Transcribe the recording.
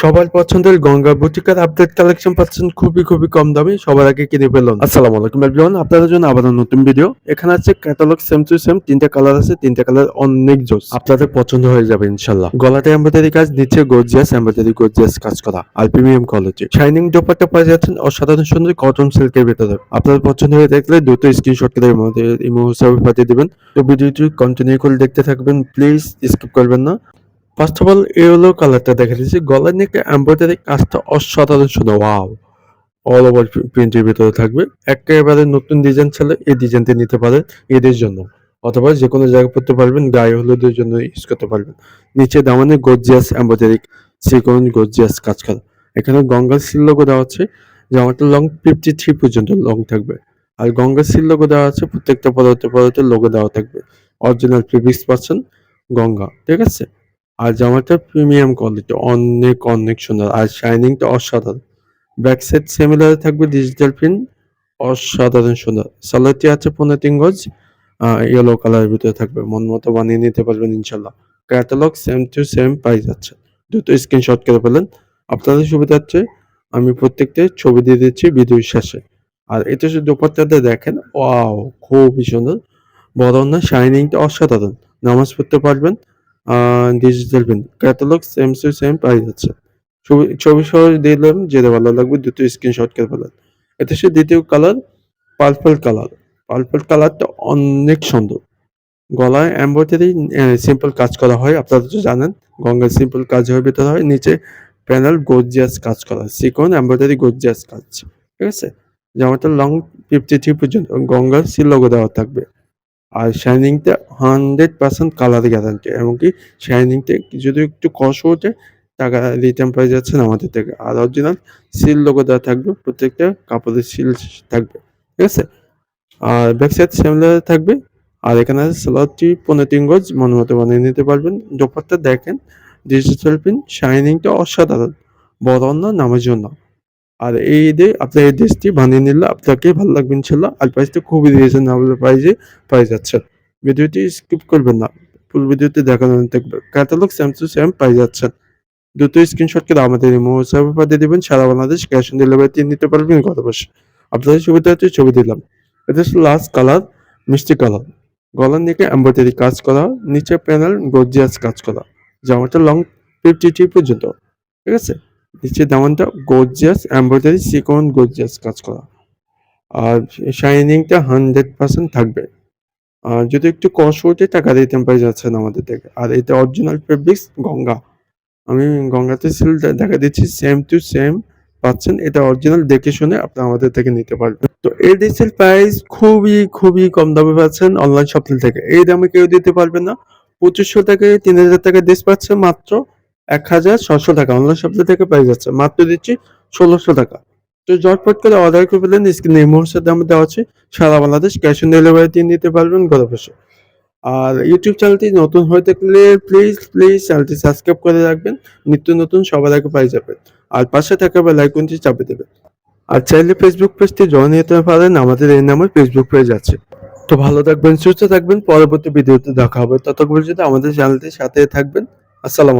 সবার পছন্দের Ganga বুটিকার update collection পাচ্ছেন খুবই কম দামে সবার আগে কিনে ফেলুন। আসসালামু আলাইকুম এভরিওয়ান, আপনাদের জন্য আবার নতুন ভিডিও। এখানে আছে ক্যাটালগ সেম টু সেম, তিনটা কালার আছে, তিনটা কালার অনেক জোস, আপনাদের পছন্দ হয়ে যাবে ইনশাল্লাহ। গলাতে এমব্রয়ডারি কাজ, নিচে গর্জিয়াস এমব্রয়ডারি গর্জিয়াস কাজ করা আর প্রিমিয়াম কোয়ালিটি। শাইনিং দোপাট্টা পেয়ে যাচ্ছেন অসাধারণ সুন্দর কটন সিল্কের ভিতরে। আপনাদের পছন্দ হয়ে থাকলে দ্রুত স্ক্রিনশট করে আমাদের ইমো হিসাবে পাঠিয়ে দিবেন। তো ভিডিওটি কন্টিনিউ করে দেখতে থাকবেন, প্লিজ স্কিপ করবেন না। ফার্স্ট অফ অল ইয়েলো কালারটা দেখা দিচ্ছি, গলার নিচে এমব্রয়ডারি কাজটা অসাধারণ সুন্দর, ওয়াও। অল ওভার প্রিন্টের ভিতরে থাকবে। একেবারে নতুন ডিজাইন চাইলে এই ডিজাইনটি নিতে পারেন ঈদের জন্য, অথবা যে কোনো জায়গায় পড়তে পারবেন, গায়ে হলুদের জন্য ইউজ করতে পারবেন। নিচে দামানে গর্জিয়াস এমব্রয়ডারি সিকোয়েন্স গর্জিয়াস কাজ করা। এখানে গঙ্গা সিল লোগো দেওয়া আছে, জামাটা লং 53 পর্যন্ত লং থাকবে। আর গঙ্গা সিল লোগো দেওয়া আছে, প্রত্যেকটা পদার্থে লোগো দেওয়া থাকবে। অরিজিনাল ফেব্রিক্স পাচ্ছেন গঙ্গা, ঠিক আছে। আর জামাটা প্রিমিয়াম কোয়ালিটি, অনেক সুন্দর, আর শাইনিংটা অসাধারণ। ব্যাক সাইড সিমিলার থাকবে ডিজিটাল প্রিন্ট, অসাধারণ সুন্দর। সালোয়ারটি আছে 15 গজ, ইয়েলো কালারের ভিতরে থাকবে। মন মতো বানিয়ে নিতে পারবেন ইনশাল্লাহ। ক্যাটালগ সেম টু সেম পাই যাচ্ছে, দ্রুত স্ক্রিনশট করে ফেলেন। আপনাদের সুবিধা হচ্ছে আমি প্রত্যেকটা ছবি দিয়ে দিচ্ছি ভিডিওর শেষে। আর এটা শুধু দোপাট্টাতে দেখেন, ওয়াও, খুবই সুন্দর। বড় না, শাইনিংটা অসাধারণ। নামাজ পড়তে পারবেন। Digital print, catalogue same to same পাই যাচ্ছে। ছবি সহ দিলাম, যেটা ভালো লাগবে দ্রুত স্ক্রিনশট করে ফেলেন। এটা সে দ্বিতীয় কালার, পার্পল কালার। পার্পল কালারটা অনেক সুন্দর। গলায় এমব্রয়ডারি সিম্পল কাজ করা হয়, আপনারা তো জানেন। গঙ্গার সিম্পল কাজ হয়, ভিতরে হয়, নিচে প্যানেল গর্জিয়াস কাজ করা, সিকোয়েন্স এমব্রয়ডারি গর্জিয়াস কাজ, ঠিক আছে। জামাটা লং 53 পর্যন্ত গঙ্গার সিল লোগো দেওয়া থাকবে। আর শাইনিংটা 100% কালার গ্যারান্টি, এমনকি শাইনিংটা যদি একটু কষ ওঠে টাকা রিটার্ন পেয়ে যাচ্ছেন আমাদের থেকে। আর অরিজিনাল সিল লোগো দেওয়া থাকবে, প্রত্যেকটা কাপড়ের সিল থাকবে, ঠিক আছে। আর ব্যাক সাইড সিমিলার থাকবে। আর এখানে সালোয়ারটি 15 গজ, মন মতো বানিয়ে নিতে পারবেন। দোপাট্টা দেখেন, ডিজিটাল প্রিন্ট, শাইনিংটা অসাধারণ। বড় না, নামের জন্য। আর এই ঈদে আপনার এই ড্রেসটি বানিয়ে নিলে আপনাকে ভালো লাগবে ইনশাল্লাহ। আর প্রাইসটা খুবই রিজনেবল প্রাইসে পেয়ে যাচ্ছেন। ভিডিওটি স্কিপ করবেন না, ফুল ভিডিওতে দেখানো থাকবে। ক্যাটালগ সেম টু সেম পেয়ে যাচ্ছেন। দ্রুত স্ক্রিনশট করে আমাদের ইমো হোয়াটসঅ্যাপে পাঠিয়ে দিবেন। সারা বাংলাদেশ ক্যাশ অন ডেলিভারিতে নিতে পারবেন ঘরে বসে। আপনাদের সুবিধা হচ্ছে ছবি দিলাম। এটা হচ্ছে লাস্ট কালার, মিষ্টি কালার। গলার নিচে এমব্রয়ডারি কাজ করা, নিচে প্যানেল গর্জিয়াস কাজ করা। জামাটা লং 53 পর্যন্ত, ঠিক আছে। নিচে দামানটা গর্জিয়াস এমব্রয়ডারি সিকোয়েন্স গর্জিয়াস কাজ করা। আর শাইনিংটা 100% থাকবে। যদি একটু কষ্ট ওঠে টাকা দিতে পেয়ে যাচ্ছেন আমাদের থেকে। আর এটা অরিজিনাল ফেব্রিক্স গঙ্গা। আমি গঙ্গাতে সিল দেখা দিচ্ছি, সেম টু সেম পাচ্ছেন। এটা অরিজিনাল, দেখে শুনে আপনি আমাদের থেকে নিতে পারবেন। তো এই ড্রেসের প্রাইস খুবই কম দামে পাচ্ছেন অনলাইন শপিং থেকে। এই দামে কেউ দিতে পারবে না। 2500 থেকে 3000 টাকা ড্রেস পাচ্ছে মাত্র 1600 টাকা অনলাইন শপিং থেকে পেয়ে যাচ্ছে। মাত্র দিচ্ছি 1600 টাকা। তো ঝটপট করে অর্ডার করে ফেলেন, স্ক্রিনে এই মুহূর্তে দাম দেওয়া আছে। সারা বাংলাদেশ ক্যাশ অন ডেলিভারিতে নিতে পারবেন ঘরে বসে। আর ইউটিউব চ্যানেলটি নতুন হয়ে থাকলে প্লিজ চ্যানেলটি সাবস্ক্রাইব করে রাখবেন, নিত্য নতুন সবার আগে পাই যাবেন। আর পাশে থাকা বেল আইকনটি চাপে দেবেন। আর চাইলে ফেসবুক পেজটি জয়েন হতে পারেন, আমাদের এই নামে ফেসবুক পেজ আছে। তো ভালো থাকবেন, সুস্থ থাকবেন, পরবর্তী ভিডিওতে দেখা হবে। ততক্ষণ পর্যন্ত আমাদের চ্যানেলটির সাথে থাকবেন। আসসালাম।